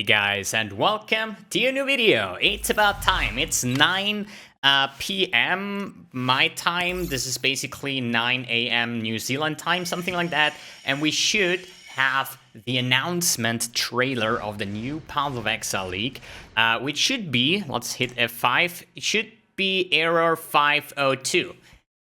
Hey guys, and welcome to a new video. It's about time. It's 9 p.m. my time. This is basically 9 a.m. New Zealand time, something like that. And we should have the announcement trailer of the new Path of Exile League, which should be, let's hit F5, it should be error 502.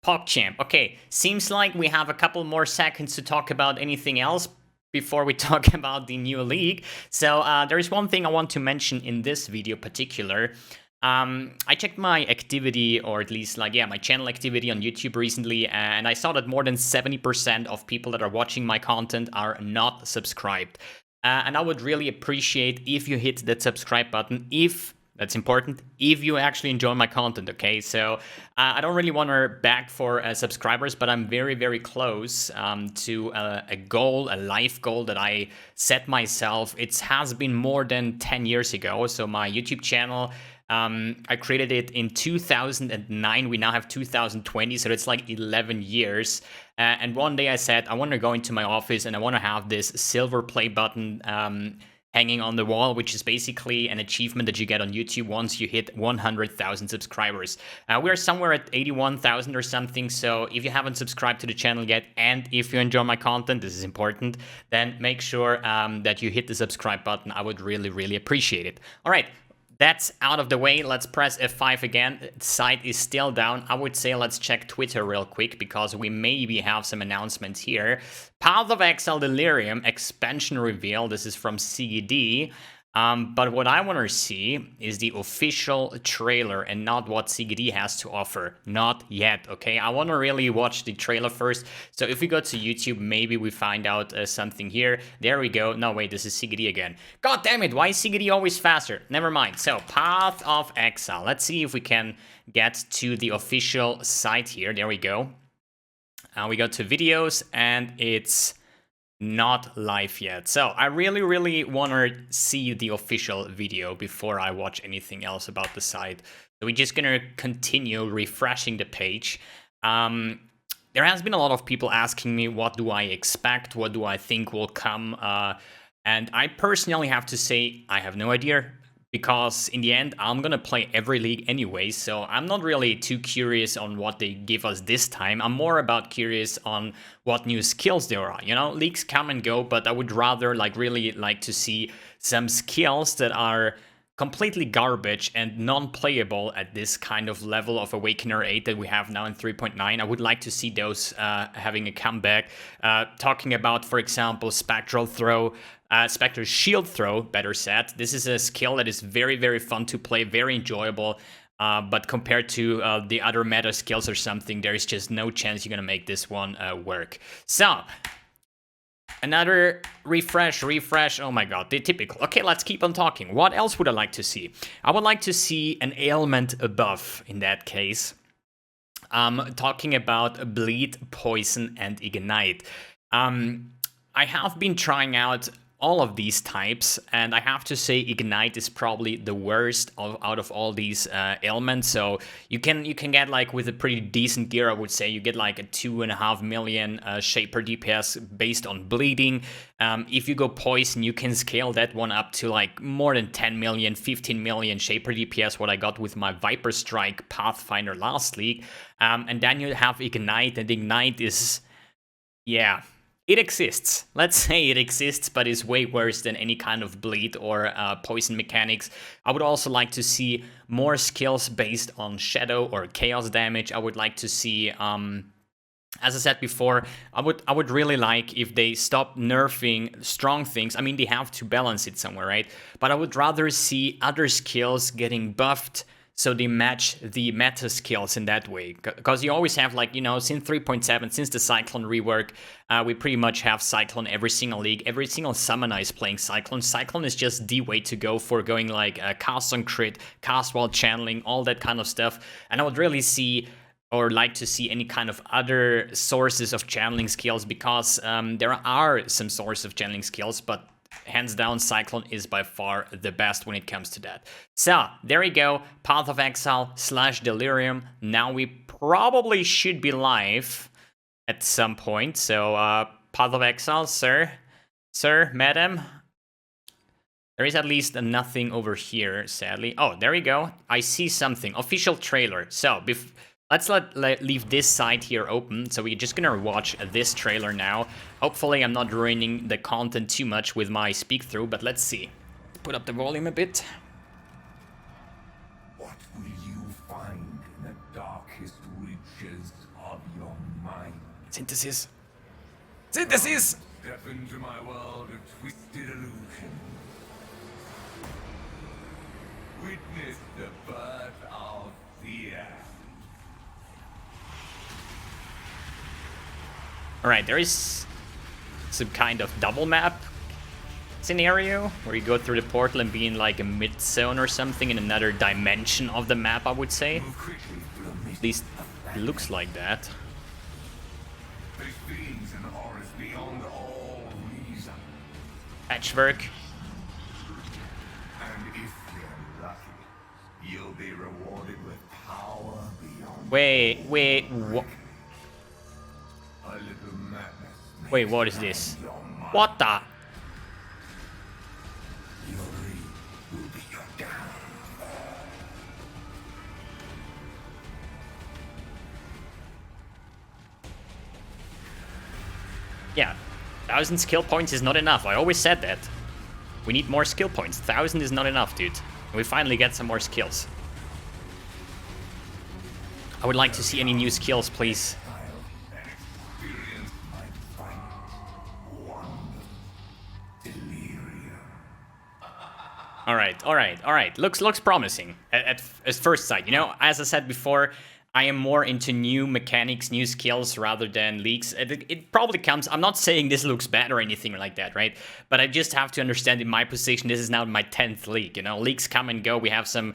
PogChamp. Okay, seems like we have a couple more seconds to talk about anything else before we talk about the new league. So there is one thing I want to mention in this video particular. I checked my activity, or at least my channel activity on YouTube recently, and I saw that more than 70% of people that are watching my content are not subscribed. And I would really appreciate if you hit that subscribe button, if that's important, if you actually enjoy my content, okay? So I don't really want to beg for subscribers, but I'm very, very close to a goal, a life goal that I set myself. It has been more than 10 years ago. So my YouTube channel, I created it in 2009. We now have 2020, so it's like 11 years. And one day I said, I want to go into my office and I want to have this silver play button hanging on the wall, which is basically an achievement that you get on YouTube once you hit 100,000 subscribers. We're somewhere at 81,000 or something, so if you haven't subscribed to the channel yet, and if you enjoy my content, this is important, then make sure that you hit the subscribe button. I would really, really appreciate it. All right. That's out of the way. Let's press F5 again. The site is still down. I would say let's check Twitter real quick because we maybe have some announcements here. Path of Exile Delirium expansion reveal. This is from CED. But what I want to see is the official trailer and not what CGD has to offer. Not yet, okay? I want to really watch the trailer first. So if we go to YouTube, maybe we find out something here. There we go. No, wait, this is CGD again. God damn it, why is CGD always faster? Never mind. So, Path of Exile. Let's see if we can get to the official site here. There we go. We go to videos, and it's not live yet. So I really want to see the official video before I watch anything else about the site. So we're just gonna continue refreshing the page. There has been a lot of people asking me, what do I expect? What do I think will come? And I personally have to say, I have no idea. Because in the end, I'm gonna play every league anyway, so I'm not really too curious on what they give us this time. I'm more about curious on what new skills there are. You know, leagues come and go, but I would rather really like to see some skills that are completely garbage and non-playable at this kind of level of Awakener 8 that we have now in 3.9. I would like to see those having a comeback. Talking about, for example, Spectral Throw, Spectral Shield Throw, better said. This is a skill that is very fun to play, very enjoyable. But compared to the other meta skills or something, there is just no chance you're gonna make this one work. So, another refresh, oh my god, the typical. Okay, let's keep on talking. What else would I like to see? I would like to see an ailment buff in that case. Talking about Bleed, Poison, and Ignite. I have been trying out all of these types, and I have to say Ignite is probably the worst out of all these ailments. So you can get with a pretty decent gear, I would say, you get like a 2.5 million Shaper DPS based on bleeding. If you go Poison, you can scale that one up to like more than 10 million, 15 million Shaper DPS, what I got with my Viper Strike Pathfinder last league. And then you have Ignite, and Ignite is, yeah, it exists. Let's say it exists, but is way worse than any kind of bleed or poison mechanics. I would also like to see more skills based on shadow or chaos damage. I would like to see, as I said before, I would really like if they stop nerfing strong things. I mean, they have to balance it somewhere, right? But I would rather see other skills getting buffed so they match the meta skills in that way. Because you always have, since 3.7, since the Cyclone rework, we pretty much have Cyclone every single league. Every single summoner is playing Cyclone. Cyclone is just the way to go for going cast on crit, cast while channeling, all that kind of stuff. And I would really see, or like to see, any kind of other sources of channeling skills, because there are some sources of channeling skills, but hands down, Cyclone is by far the best when it comes to that. So, there we go. Path of Exile / Delirium. Now we probably should be live at some point. So, Path of Exile, sir, madam, There is at least nothing over here, sadly. Oh, there we go. I see something. Official trailer. So, let's leave this side here open. So we're just gonna watch this trailer now. Hopefully I'm not ruining the content too much with my speak through, but let's see. Put up the volume a bit. What will you find in the darkest reaches of your mind? Synthesis. Synthesis! Step into my world of twisted illusion. Witness the birth of fear. Alright, there is some kind of double map scenario where you go through the portal and be in like a mid-zone or something in another dimension of the map, I would say. At least it looks like that. There's beings and horrors beyond all reason. Patchwork. And if you're lucky, you'll be rewarded with power beyond. Wait, what? A little madness. Wait, what is this? What the? Fury will be your down. Yeah, 1,000 skill points is not enough. I always said that. We need more skill points. 1,000 is not enough, dude. We finally get some more skills. I would like to see any new skills, please. All right. Looks promising at first sight. You know, as I said before, I am more into new mechanics, new skills rather than leaks. It probably comes. I'm not saying this looks bad or anything like that, right? But I just have to understand in my position, this is now my 10th leak. You know, leaks come and go. We have some,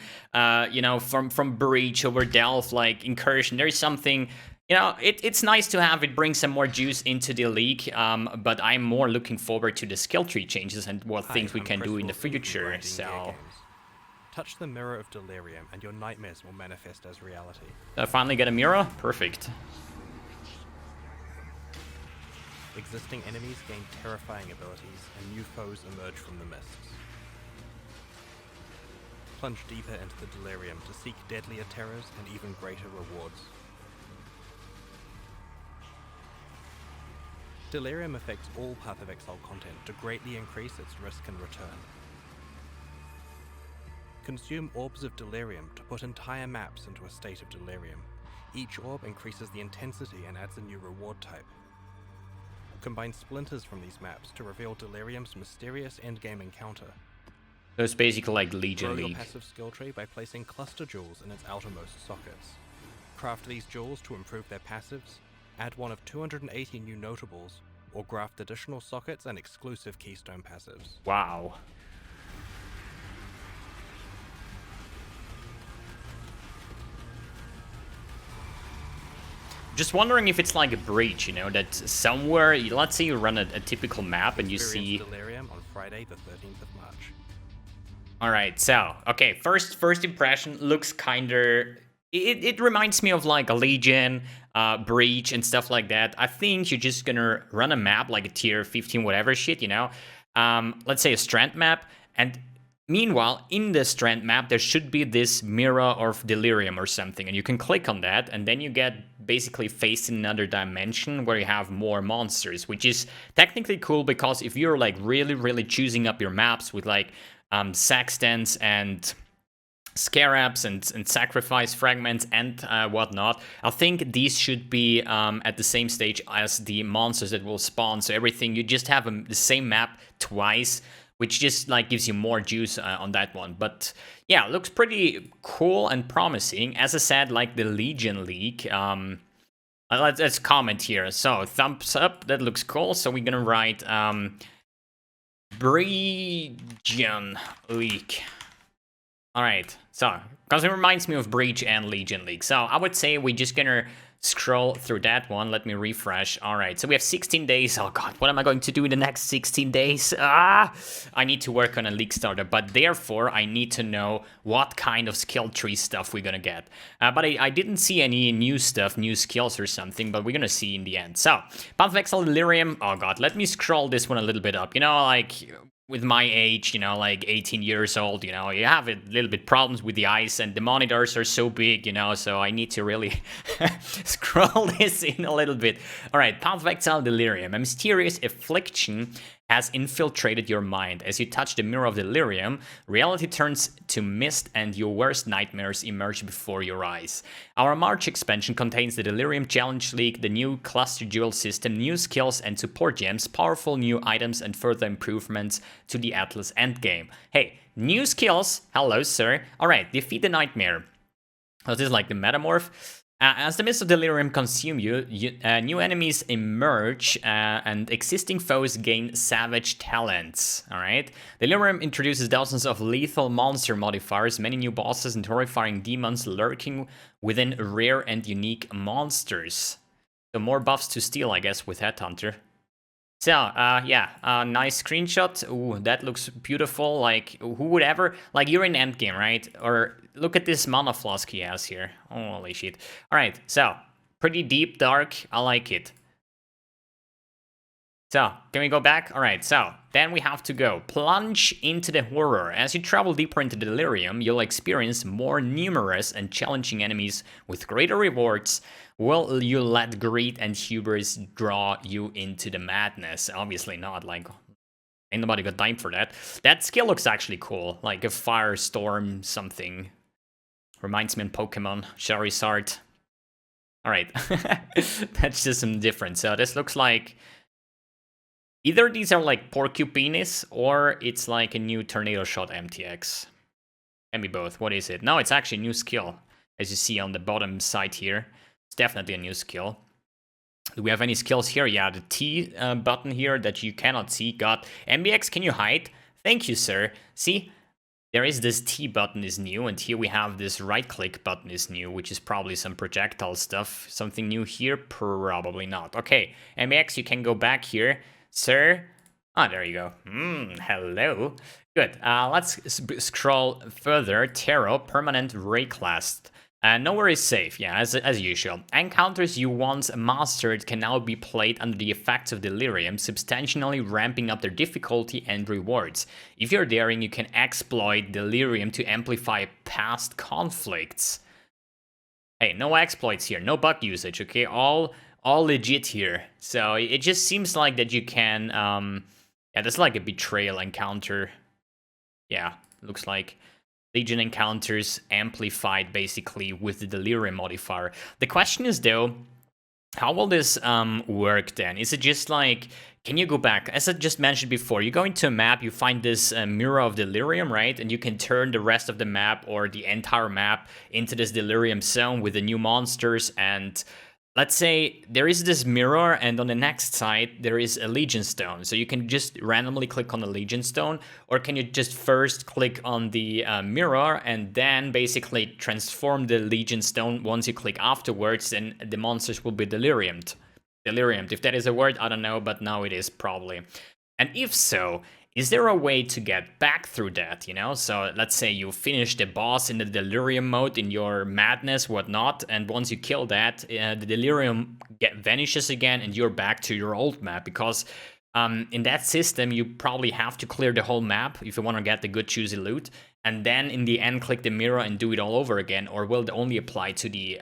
you know, from Breach over Delve, like Incursion. There is something. You know, it's nice to have it bring some more juice into the league, but I'm more looking forward to the skill tree changes and what things we can do in the future, so... Touch the mirror of Delirium and your nightmares will manifest as reality. I finally get a mirror? Perfect. Existing enemies gain terrifying abilities and new foes emerge from the mists. Plunge deeper into the Delirium to seek deadlier terrors and even greater rewards. Delirium affects all Path of Exile content to greatly increase its risk and return. Consume Orbs of Delirium to put entire maps into a state of Delirium. Each orb increases the intensity and adds a new reward type. Combine splinters from these maps to reveal Delirium's mysterious endgame encounter. So it's basically like Legion Grow your League. passive skill tree by placing cluster jewels in its outermost sockets. Craft these jewels to improve their passives, add one of 280 new notables, or graft additional sockets and exclusive keystone passives. Wow. Just wondering if it's like a Breach, you know, that somewhere, let's say you run a typical map and you see... Delirium on Friday the 13th of March. Alright, so, okay, first impression looks kinda... It reminds me of like a Legion, Breach, and stuff like that. I think you're just gonna run a map, like a tier 15 whatever shit, you know? Let's say a strand map, and meanwhile, in the strand map, there should be this mirror of Delirium or something, and you can click on that, and then you get basically faced in another dimension where you have more monsters, which is technically cool, because if you're like really choosing up your maps with like Saxtons and Scarabs and Sacrifice Fragments and whatnot, I think these should be at the same stage as the monsters that will spawn, so everything, you just have the same map twice, which just like gives you more juice on that one. But yeah, looks pretty cool and promising. As I said, like the Legion League. Let's comment here. So thumbs up, that looks cool. So we're gonna write Legion League. All right, so because it reminds me of Breach and Legion League. So I would say we're just gonna scroll through that one. Let me refresh. All right, so we have 16 days. Oh god, what am I going to do in the next 16 days? I need to work on a league starter, but therefore I need to know what kind of skill tree stuff we're gonna get. But I didn't see any new stuff, new skills or something, but we're gonna see in the end. So, Path of Exile Delirium. Oh god, let me scroll this one a little bit up. You know, like, with my age, you know, like 18 years old, you know, you have a little bit problems with the eyes, and the monitors are so big, you know, so I need to really scroll this in a little bit. All right, Path of Exile Delirium. A mysterious affliction has infiltrated your mind. As you touch the mirror of Delirium, reality turns to mist and your worst nightmares emerge before your eyes. Our March expansion contains the Delirium Challenge League, the new cluster duel system, new skills and support gems, powerful new items, and further improvements to the Atlas Endgame. Hey, new skills. Hello, sir. All right, defeat the nightmare. Oh, this is like the metamorph. As the mist of Delirium consume you, new enemies emerge, and existing foes gain savage talents. Alright? Delirium introduces dozens of lethal monster modifiers, many new bosses, and horrifying demons lurking within rare and unique monsters. So more buffs to steal, I guess, with Headhunter. So, yeah, nice screenshot. Ooh, that looks beautiful. Like, who would ever... Like, you're in Endgame, right? Or look at this mana flask he has here. Holy shit. Alright, so, pretty deep, dark. I like it. So, can we go back? Alright, so, then we have to go. Plunge into the horror. As you travel deeper into Delirium, you'll experience more numerous and challenging enemies with greater rewards. Will you let greed and hubris draw you into the madness? Obviously not, like, ain't nobody got time for that. That skill looks actually cool, like a firestorm something. Reminds me of Pokemon, Charizard. Alright, that's just some different. So this looks like... Either these are like Porcupinis, or it's like a new Tornado Shot MTX. Can be both, what is it? No, it's actually a new skill, as you see on the bottom side here. It's definitely a new skill. Do we have any skills here? Yeah, the T button here that you cannot see. Got mbX, can you hide? Thank you, sir. See, there is this T button is new, and here we have this right-click button is new, which is probably some projectile stuff. Something new here? Probably not. Okay, mbX, you can go back here. Sir? Ah, there you go. Hello. Good. Let's scroll further. Tarot, permanent Rayclast. Nowhere is safe, yeah, as usual. Encounters you once mastered can now be played under the effects of Delirium, substantially ramping up their difficulty and rewards. If you're daring, you can exploit Delirium to amplify past conflicts. Hey, no exploits here, no bug usage, okay? All legit here. So it just seems like that you can, yeah, that's like a betrayal encounter. Yeah, looks like Legion encounters amplified basically with the Delirium modifier. The question is though, how will this work then? Is it just like, can you go back? As I just mentioned before, you go into a map, you find this mirror of Delirium, right? And you can turn the rest of the map or the entire map into this Delirium zone with the new monsters. And let's say there is this mirror, and on the next side there is a Legion Stone. So you can just randomly click on the Legion Stone, or can you just first click on the mirror and then basically transform the Legion Stone once you click afterwards, and the monsters will be deliriumed. Deliriumed, if that is a word, I don't know, but now it is probably. And if so, is there a way to get back through that, you know? So let's say you finish the boss in the Delirium mode, in your madness, whatnot, and once you kill that, the Delirium vanishes again and you're back to your old map, because in that system, you probably have to clear the whole map if you want to get the good juicy loot, and then in the end click the mirror and do it all over again, or will it only apply to the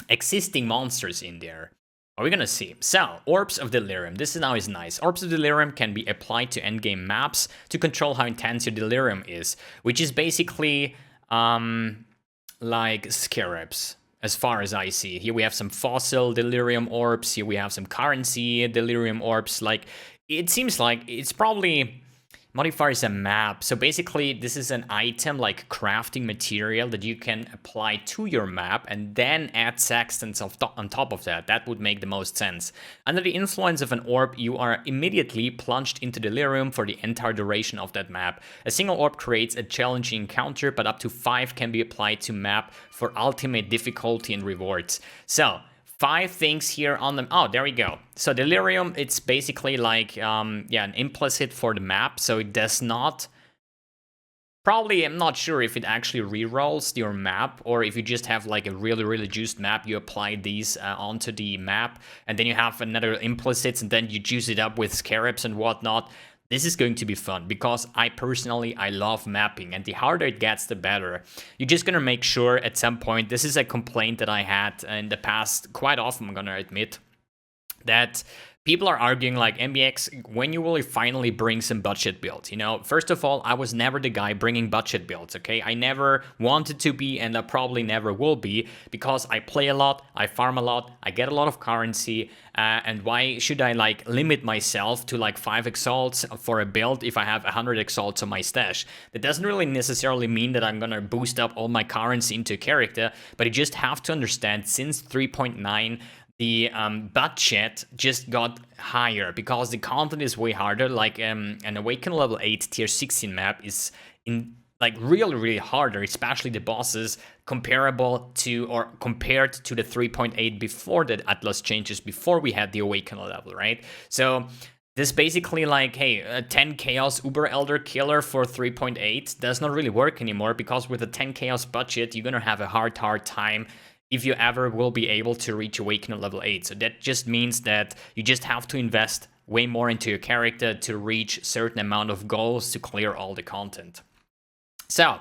existing monsters in there? Are we gonna see? So, Orbs of Delirium. This now is nice. Orbs of Delirium can be applied to endgame maps to control how intense your Delirium is, which is basically like Scarabs, as far as I see. Here we have some fossil Delirium Orbs. Here we have some currency Delirium Orbs. Like, it seems like it's probably... Modifiers a map. So basically, this is an item like crafting material that you can apply to your map and then add sextants on top of that. That would make the most sense. Under the influence of an orb, you are immediately plunged into Delirium for the entire duration of that map. A single orb creates a challenging encounter, but up to 5 can be applied to map for ultimate difficulty and rewards. So, 5 things here on them. Oh, there we go. So Delirium, it's basically like, yeah, an implicit for the map. So it does not... Probably, I'm not sure if it actually rerolls your map, or if you just have like a really, really juiced map, you apply these onto the map, and then you have another implicits, and then you juice it up with scarabs and whatnot. This is going to be fun because I love mapping, and the harder it gets, the better. You're just gonna make sure at some point, this is a complaint that I had in the past quite often, I'm gonna admit, that people are arguing like, mbX, when you will finally bring some budget builds? You know, first of all, I was never the guy bringing budget builds, okay? I never wanted to be, and I probably never will be, because I play a lot, I farm a lot, I get a lot of currency, and why should I like limit myself to like 5 exalts for a build if I have 100 exalts on my stash? That doesn't really necessarily mean that I'm gonna boost up all my currency into a character, but you just have to understand, since 3.9, the budget just got higher because the content is way harder. Like an Awaken level 8 tier 16 map is really harder, especially the bosses, comparable to or compared to the 3.8 before the Atlas changes, before we had the Awaken level, right? So this basically like, hey, a 10 Chaos Uber Elder killer for 3.8 does not really work anymore, because with a 10 Chaos budget, you're gonna have a hard time if you ever will be able to reach Awakener level 8. So that just means that you just have to invest way more into your character to reach certain amount of goals to clear all the content. So,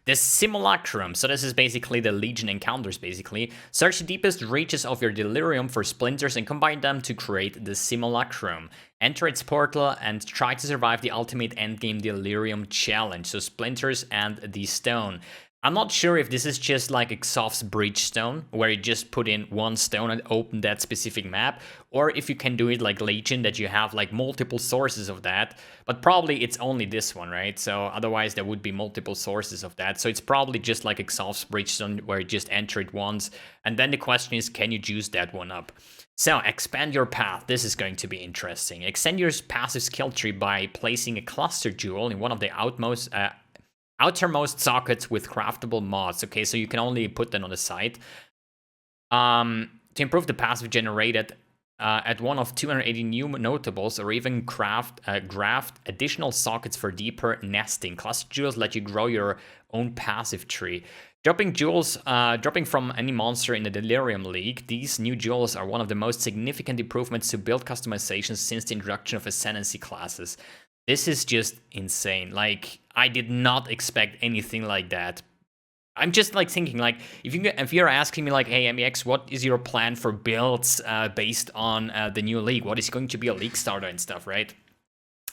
the Simulacrum, so this is basically the Legion encounters basically. Search the deepest reaches of your Delirium for splinters and combine them to create the Simulacrum. Enter its portal and try to survive the ultimate endgame Delirium challenge, so splinters and the stone. I'm not sure if this is just like Exhaust's Bridgestone, where you just put in one stone and open that specific map, or if you can do it like Legion, that you have like multiple sources of that, but probably it's only this one, right? So otherwise there would be multiple sources of that. So it's probably just like Exhaust's Bridgestone, where you just enter it once, and then the question is, can you juice that one up? So, expand your path. This is going to be interesting. Extend your passive skill tree by placing a cluster jewel in one of the outermost sockets with craftable mods. Okay, so you can only put them on the side. To improve the passive generated, add one of 280 new notables, or even graft additional sockets for deeper nesting. Cluster jewels let you grow your own passive tree. Dropping from any monster in the Delirium League, these new jewels are one of the most significant improvements to build customizations since the introduction of Ascendancy classes. This is just insane. Like, I did not expect anything like that. I'm just like thinking, like, if you're asking me like, hey mbX, what is your plan for builds based on the new league? What is going to be a league starter and stuff, right?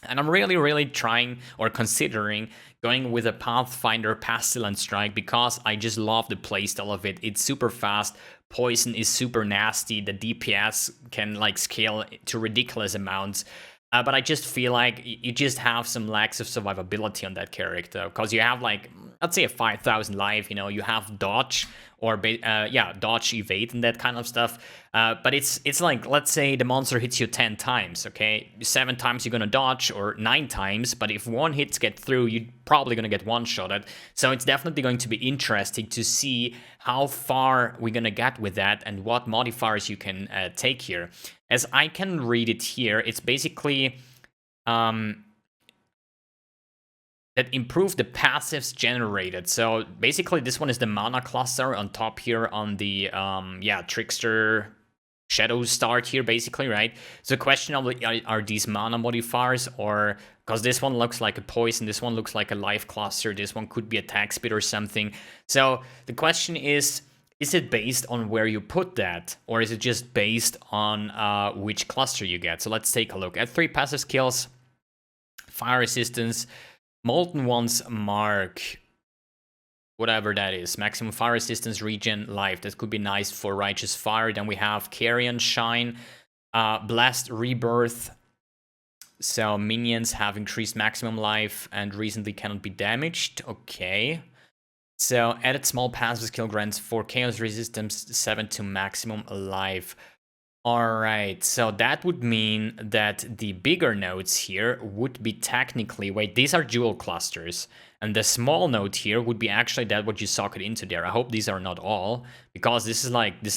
And I'm really trying or considering going with a Pathfinder Pestilent Strike, because I just love the playstyle of it. It's super fast, poison is super nasty, the DPS can like scale to ridiculous amounts. But I just feel like you just have some lacks of survivability on that character, because you have like, let's say a 5,000 life, you know, you have dodge or dodge, evade and that kind of stuff. But it's like, let's say the monster hits you 10 times, okay? 7 times you're gonna dodge, or 9 times, but if 1 hits get through, you're probably gonna get one-shotted. So it's definitely going to be interesting to see how far we're gonna get with that and what modifiers you can take here. As I can read it here, it's basically that improve the passives generated. So basically this one is the mana cluster on top here on the Trickster Shadow start here, basically, right? So question of are these mana modifiers, or because this one looks like a poison, this one looks like a life cluster, this one could be attack speed or something. So the question is it based on where you put that, or is it just based on which cluster you get? So let's take a look at 3 passive skills: fire resistance, Molten One's mark, whatever that is, maximum fire resistance, regen, life. That could be nice for Righteous Fire. Then we have Carrion Shine, Blast Rebirth. So minions have increased maximum life and recently cannot be damaged. Okay. So added small passive skill grants 4 chaos resistance, 7 to maximum life. Alright, so that would mean that the bigger nodes here would be technically, wait, these are jewel clusters, and the small node here would be actually that what you socket into there. I hope these are not all, because this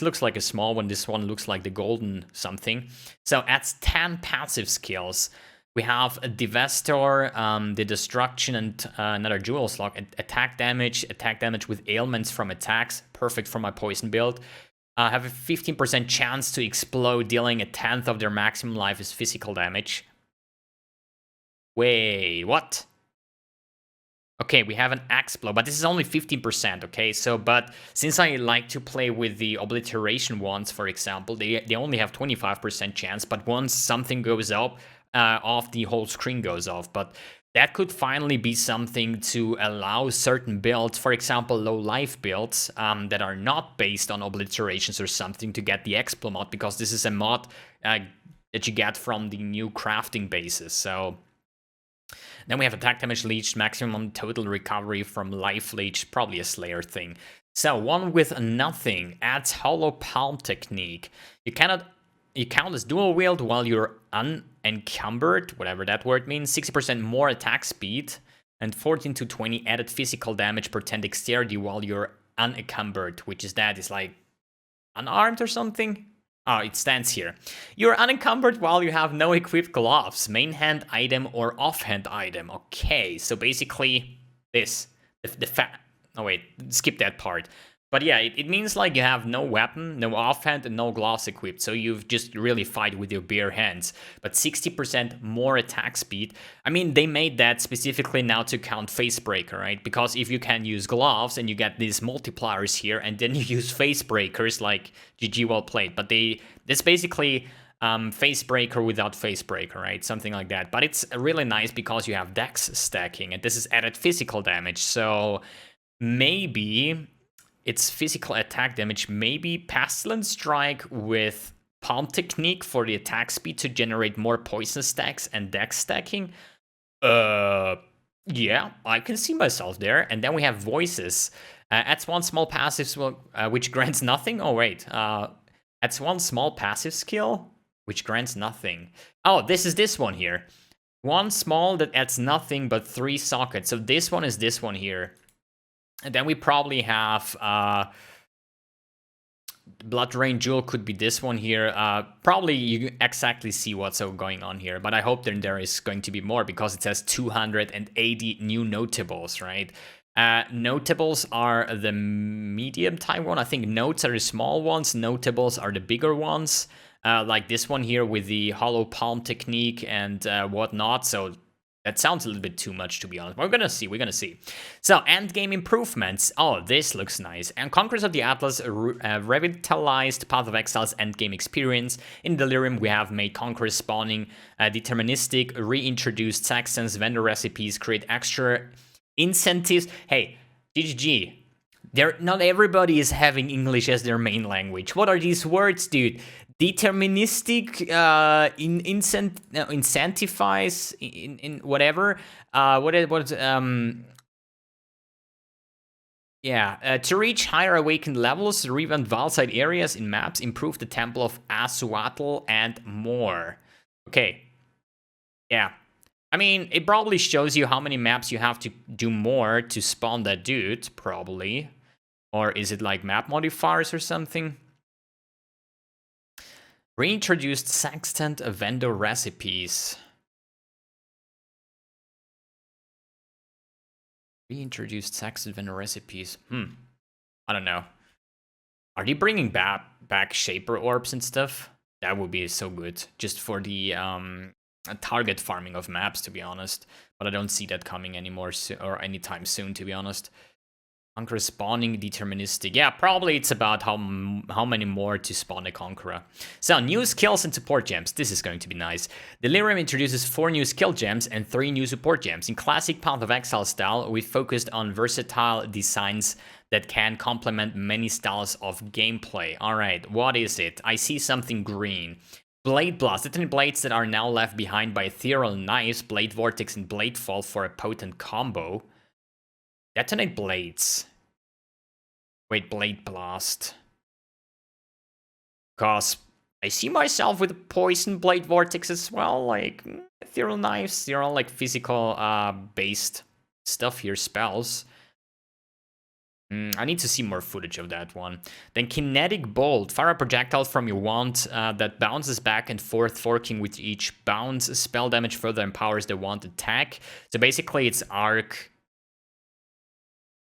looks like a small one, this one looks like the golden something. So adds 10 passive skills. We have a Devastor, the Destruction, and another Jewel Slug. Attack damage with ailments from attacks, perfect for my poison build. Have a 15% chance to explode, dealing 1/10 of their maximum life as physical damage. Wait, what? Okay, we have an axe blow, but this is only 15%, okay? So, but since I like to play with the obliteration ones, for example, they only have 25% chance, but once something goes up, off, the whole screen goes off. But that could finally be something to allow certain builds, for example, low life builds, that are not based on obliterations or something, to get the Explo mod, because this is a mod that you get from the new crafting bases, so... Then we have attack damage leech, maximum total recovery from life leech, probably a Slayer thing. So, one with nothing adds hollow palm technique. You count as dual wield while you're unencumbered, whatever that word means, 60% more attack speed, and 14 to 20 added physical damage per 10 dexterity while you're unencumbered, which is that is like unarmed or something? Oh, it stands here. You're unencumbered while you have no equipped gloves, main hand item or offhand item. Okay, so basically this. Oh wait, skip that part. But yeah, it means like you have no weapon, no offhand, and no gloves equipped, so you've just really fight with your bare hands. But 60% more attack speed. I mean, they made that specifically now to count Facebreaker, right? Because if you can use gloves and you get these multipliers here, and then you use Facebreakers, like GG well played. But it's basically Facebreaker without Facebreaker, right? Something like that. But it's really nice because you have dex stacking, and this is added physical damage, so maybe... It's physical attack damage, maybe Pestilence Strike with Palm Technique for the attack speed to generate more poison stacks and dex stacking. Yeah, I can see myself there. And then we have Voices. Adds one small passive which grants nothing. Oh, wait. Adds one small passive skill, which grants nothing. Oh, this is this one here. One small that adds nothing but 3 sockets. So this one is this one here. And then we probably have Blood Rain Jewel could be this one here. Probably you exactly see what's going on here, but I hope there is going to be more because it says 280 new notables, right? Notables are the medium type one. I think notes are the small ones. Notables are the bigger ones, like this one here with the hollow palm technique and whatnot. So that sounds a little bit too much, to be honest. We're gonna see. So, endgame improvements. Oh, this looks nice. And Conquerors of the Atlas revitalized Path of Exile's endgame experience. In Delirium, we have made Conquerors spawning deterministic, reintroduced Saxons, vendor recipes, create extra incentives. Hey, GGG. Not everybody is having English as their main language. What are these words, dude? Deterministic, incentivize, in whatever. To reach higher awakened levels, revamp Valside areas in maps, improve the Temple of Asuatl, and more. Okay. Yeah. I mean, it probably shows you how many maps you have to do more to spawn that dude, probably. Or is it like map modifiers or something? Reintroduced sextant vendor recipes. Reintroduced sextant vendor recipes. I don't know. Are they bringing back shaper orbs and stuff? That would be so good. Just for the target farming of maps, to be honest. But I don't see that coming anymore or anytime soon, to be honest. Conqueror spawning deterministic. Yeah, probably it's about how many more to spawn a Conqueror. So, new skills and support gems. This is going to be nice. Delirium introduces 4 new skill gems and 3 new support gems. In classic Path of Exile style, we focused on versatile designs that can complement many styles of gameplay. Alright, what is it? I see something green. Blade Blast. Detonate blades that are now left behind by ethereal knives, Blade Vortex, and Blade Fall for a potent combo. Detonate blades. Wait, Blade Blast. Cause I see myself with Poison Blade Vortex as well. Like, ethereal knives, they're all like physical based stuff here, spells. I need to see more footage of that one. Then Kinetic Bolt. Fire a projectile from your wand that bounces back and forth, forking with each bounce. Spell damage further empowers the wand attack. So basically it's arc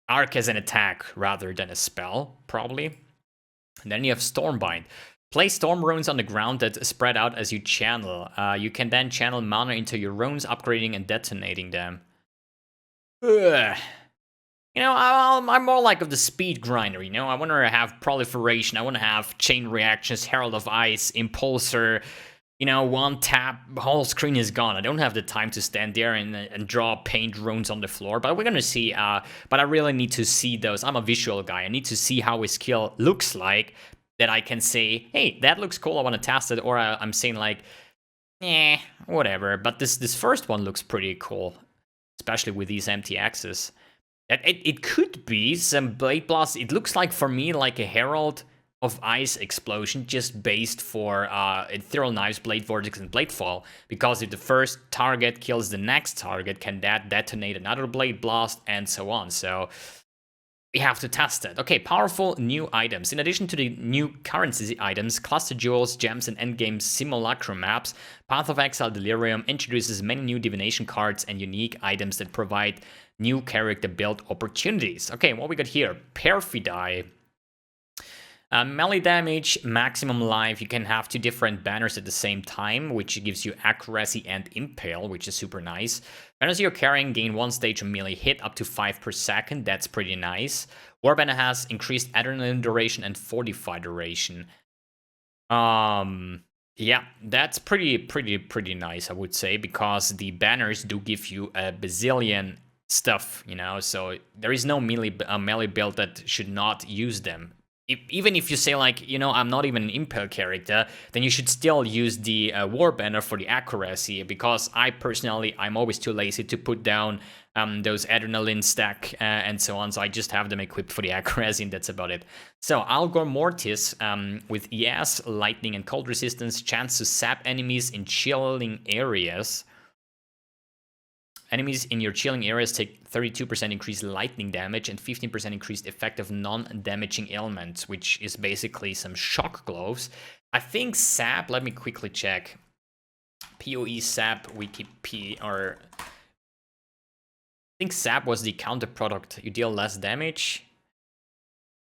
as an attack rather than a spell, probably. And then you have Stormbind. Place storm runes on the ground that spread out as you channel. You can then channel mana into your runes, upgrading and detonating them. Ugh. You know, I'm more like of the speed grinder, you know? I want to have proliferation, I want to have chain reactions, Herald of Ice, Impulsor. You know, one tap, whole screen is gone. I don't have the time to stand there and draw paint runes on the floor, but we're gonna see. But I really need to see those. I'm a visual guy. I need to see how his skill looks like, that I can say, hey, that looks cool, I want to test it, or I'm saying like, whatever. But this first one looks pretty cool, especially with these empty axes. It could be some Blade Blast. It looks like, for me, like a Herald of Ice explosion, just based for Ethereal Knives, Blade Vortex, and Blade Fall. Because if the first target kills the next target, can that detonate another Blade Blast, and so on. So we have to test it. Okay, powerful new items. In addition to the new currency items, Cluster Jewels, Gems, and Endgame Simulacrum maps, Path of Exile Delirium introduces many new divination cards and unique items that provide new character build opportunities. Okay, what we got here? Perfidy. Melee damage, maximum life. You can have 2 different banners at the same time, which gives you accuracy and impale, which is super nice. Banners you're carrying gain 1 stage of melee hit up to 5 per second. That's pretty nice. War banner has increased adrenaline duration and fortify duration. Yeah, that's pretty nice, I would say, because the banners do give you a bazillion stuff, you know, so there is no melee build that should not use them. Even if you say, like, you know, I'm not even an impale character, then you should still use the war banner for the accuracy, because I'm always too lazy to put down those adrenaline stack and so on, so I just have them equipped for the accuracy, and that's about it. So Algor Mortis with ES, lightning and cold resistance, chance to sap enemies in chilling areas. Enemies in your chilling areas take 32% increased lightning damage and 15% increased effective non-damaging ailments, which is basically some shock gloves. I think sap, let me quickly check. PoE sap, Wiki or I think sap was the counter product. You deal less damage.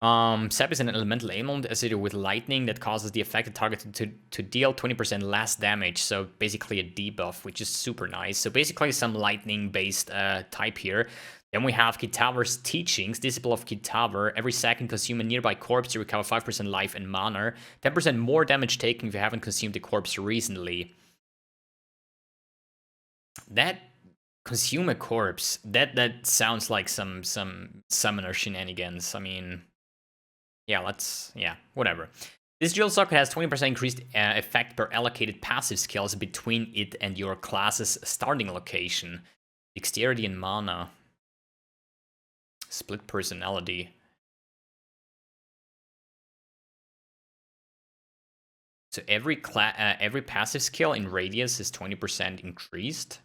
Sap is an elemental ailment associated with lightning that causes the affected target to deal 20% less damage. So basically a debuff, which is super nice. So basically some lightning-based type here. Then we have Kitaver's Teachings, Disciple of Kitaver. Every second consume a nearby corpse to recover 5% life and mana. 10% more damage taken if you haven't consumed the corpse recently. That consume a corpse, that sounds like some summoner shenanigans. I mean, yeah, whatever. This dual socket has 20% increased effect per allocated passive skills between it and your class's starting location. Dexterity and mana. Split personality. So every passive skill in radius is 20% increased,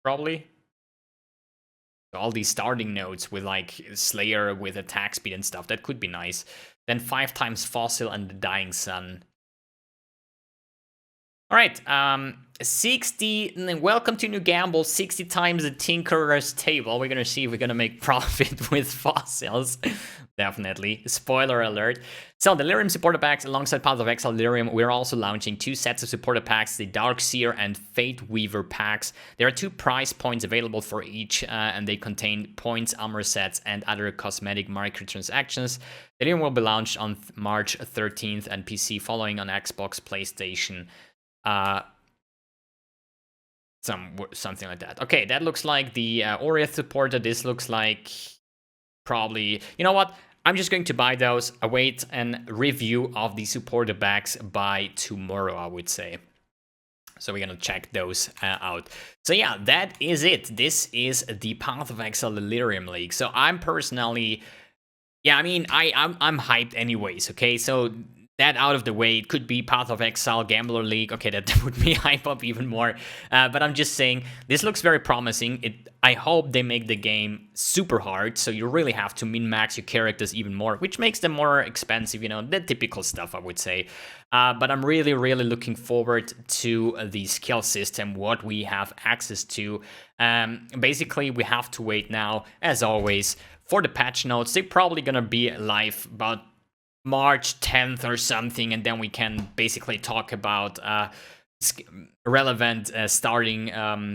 probably. So all these starting nodes with like Slayer with attack speed and stuff, that could be nice. Then 5 times Fossil and the Dying Sun. All right, 60, welcome to New Gamble, 60 times the Tinkerer's Table. We're gonna see if we're gonna make profit with fossils. Definitely, spoiler alert. So, Delirium supporter packs alongside Path of Exile Delirium, we're also launching 2 sets of supporter packs, the Dark Seer and Fate Weaver packs. There are 2 price points available for each, and they contain points, armor sets, and other cosmetic microtransactions. Delirium will be launched on March 13th and PC, following on Xbox, PlayStation. Something like that. Okay, that looks like the Oriath supporter. This looks like probably, you know what? I'm just going to buy those, await and review of the supporter packs by tomorrow, I would say. So we're gonna check those out. So yeah, that is it. This is the Path of Exile Delirium League. So I'm personally, yeah, I mean, I'm hyped anyways, okay? So that out of the way, it could be Path of Exile Gambler League. Okay, that would me hype up even more. But I'm just saying, this looks very promising. I hope they make the game super hard, so you really have to min-max your characters even more, which makes them more expensive, you know, the typical stuff, I would say. But I'm really looking forward to the skill system, what we have access to. Basically, we have to wait now, as always, for the patch notes. They're probably gonna be live about March 10th or something, and then we can basically talk about relevant starting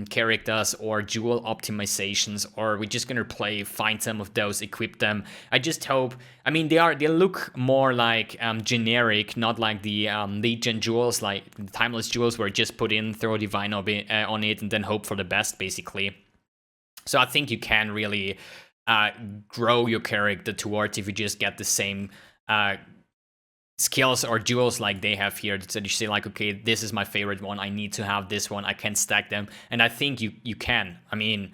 characters or dual optimizations, or we're just gonna find some of those, equip them. I just hope, I mean, they look more like generic, not like the Legion jewels, like the timeless jewels where just put in, throw divine on it, and then hope for the best, basically. So I think you can really grow your character towards if you just get the same skills or jewels like they have here. So you say like, okay, this is my favorite one, I need to have this one, I can stack them, and I think you can. I mean,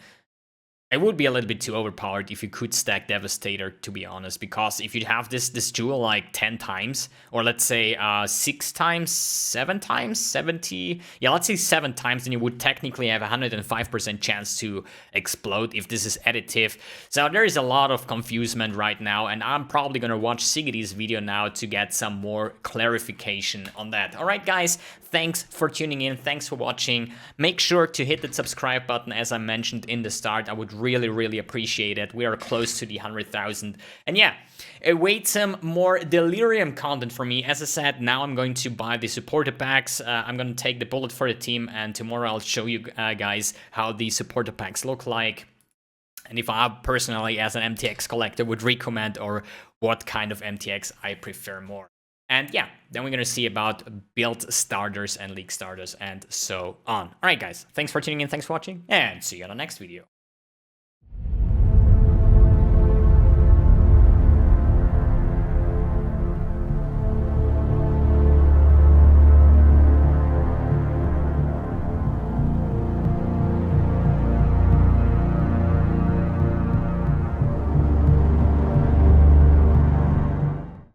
it would be a little bit too overpowered if you could stack Devastator, to be honest, because if you have this jewel like 10 times, or let's say 6 times, 7 times, 70, yeah, let's say 7 times, then you would technically have a 105% chance to explode if this is additive. So there is a lot of confusement right now, and I'm probably gonna watch Siggy's video now to get some more clarification on that. Alright guys, thanks for tuning in, thanks for watching. Make sure to hit that subscribe button as I mentioned in the start. I would really appreciate it. We are close to the 100,000. And yeah, await some more Delirium content from me. As I said, now I'm going to buy the supporter packs. I'm going to take the bullet for the team, and tomorrow I'll show you guys how the supporter packs look like, and if I personally, as an MTX collector, would recommend, or what kind of MTX I prefer more. And yeah, then we're going to see about build starters and league starters and so on. Alright guys, thanks for tuning in, thanks for watching, and see you on the next video.